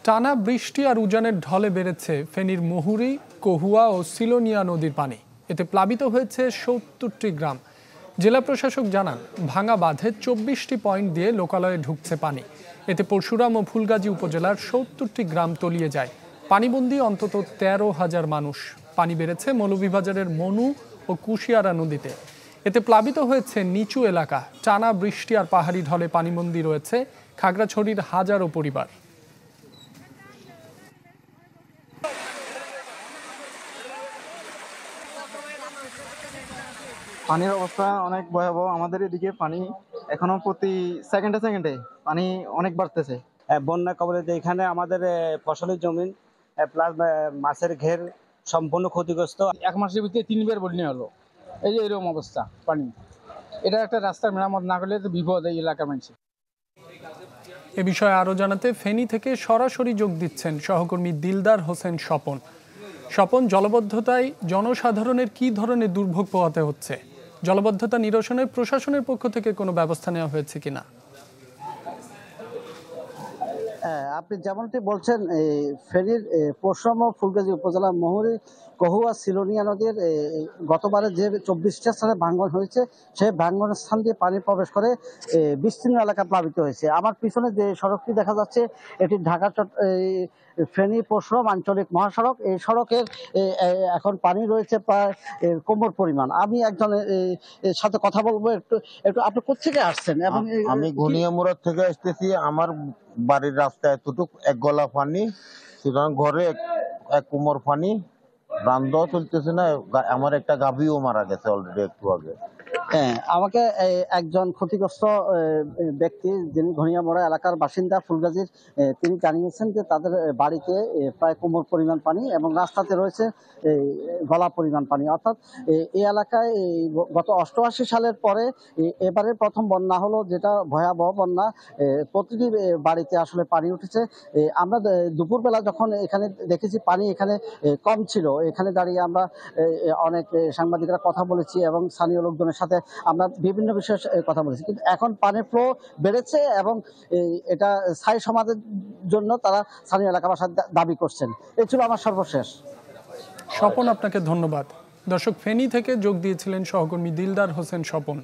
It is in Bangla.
টানা বৃষ্টি আর উজানের ঢলে বেড়েছে ফেনীর মহুরী, কহুয়া ও সিলোনিয়া নদীর পানি। এতে প্লাবিত হয়েছে ৭০টি গ্রাম। জেলা প্রশাসক জানান, ভাঙা বাঁধে ২৪টি পয়েন্ট দিয়ে লোকালয়ে ঢুকছে পানি। এতে পরশুরাম ও ফুলগাজী উপজেলার ৭০টি গ্রাম তলিয়ে যায়। পানিবন্দী অন্তত ১৩,০০০ মানুষ। পানি বেড়েছে মৌলভীবাজারের মনু ও কুশিয়ারা নদীতে। এতে প্লাবিত হয়েছে নিচু এলাকা। টানা বৃষ্টি আর পাহাড়ি ঢলে পানিবন্দী রয়েছে খাগড়াছড়ির হাজারো পরিবার। পানির অবস্থা অনেক ভয়াবহ। আমাদের এদিকে পানি এখনো প্রতি সেকেন্ডে পানি অনেক বাড়তেছে। বন্যা কবলিত এখানে আমাদের ফসলের জমি প্লাস মাছের ঘের সম্পূর্ণ ক্ষতিগ্রস্ত। ১ মাসের ভিতরে ৩ বার বন্যা হলো। এই যে এরকম অবস্থা পানি। এটা একটা রাস্তার মেরামত না করলে তো বিপদ এই এলাকা মানুষ। এ বিষয়ে আরো জানাতে ফেনী থেকে সরাসরি যোগ দিচ্ছেন সহকর্মী দিলদার হোসেন স্বপন। স্বপন, জলবদ্ধতায় জনসাধারণের কি ধরনের দুর্ভোগ পোহাতে হচ্ছে? জলবদ্ধতা নিরসনে প্রশাসনের পক্ষ থেকে কোনো ব্যবস্থা নেওয়া হয়েছে কিনা? আপনি যেমনটি বলছেন, ফেনীর পরশুরাম ও ফুলগাজী উপজেলার মহুরী, কহুয়া, সিলোনিয়া নদীর গতবারে যে ২৪টা স্থানে ভাঙ্গন হয়েছে, সেই ভাঙ্গনের স্থান দিয়ে পানি প্রবেশ করে বিস্তীর্ণ এলাকা প্লাবিত হয়েছে। আমার পিছনে যে সড়কটি দেখা যাচ্ছে, এটি ঢাকা ফেনী পরশুরাম আঞ্চলিক মহাসড়ক। এই সড়কের এখন পানি রয়েছে প্রায় কোমর পরিমাণ। আমি একজনের সাথে কথা বলবো। একটু আপনি কোথেকে আসছেন? এবং আমি ঘনিয়ামুড়া থেকে আসতেছি। আমার বাড়ির রাস্তায় এতটুকু এক গলা পানি, সুতরাং ঘরে এক কোমর পানি, রান্নাও চলতেছে না। আমার একটা গাভীও মারা গেছে অলরেডি একটু আগে। আমাকে একজন ক্ষতিগ্রস্ত ব্যক্তি, যিনি ঘনিয়ামোড়া এলাকার বাসিন্দা ফুলগাজীর, তিনি জানিয়েছেন যে তাদের বাড়িতে প্রায় কোমর পরিমাণ পানি এবং রাস্তাতে রয়েছে গলা পরিমাণ পানি। অর্থাৎ এই এলাকায় গত ৮৮ সালের পরে এবারে প্রথম বন্যা হলো, যেটা ভয়াবহ বন্যা। প্রতিটি বাড়িতে আসলে পানি উঠেছে। আমরা দুপুরবেলা যখন এখানে দেখেছি পানি এখানে কম ছিল, এখানে দাঁড়িয়ে আমরা অনেক সাংবাদিকরা কথা বলেছি এবং স্থানীয় লোকজনের সাথে আমরা বিভিন্ন বিষয়ে কথা বলেছি। কিন্তু এখন পানির ফ্লো বেড়েছে এবং এটা স্থায়ী সমাধানের জন্য তারা স্থানীয় এলাকাবাসী দাবি করছেন। এই ছিল আমার সর্বশেষ। স্বপন, আপনাকে ধন্যবাদ। দর্শক, ফেনী থেকে যোগ দিয়েছিলেন সহকর্মী দিলদার হোসেন স্বপন।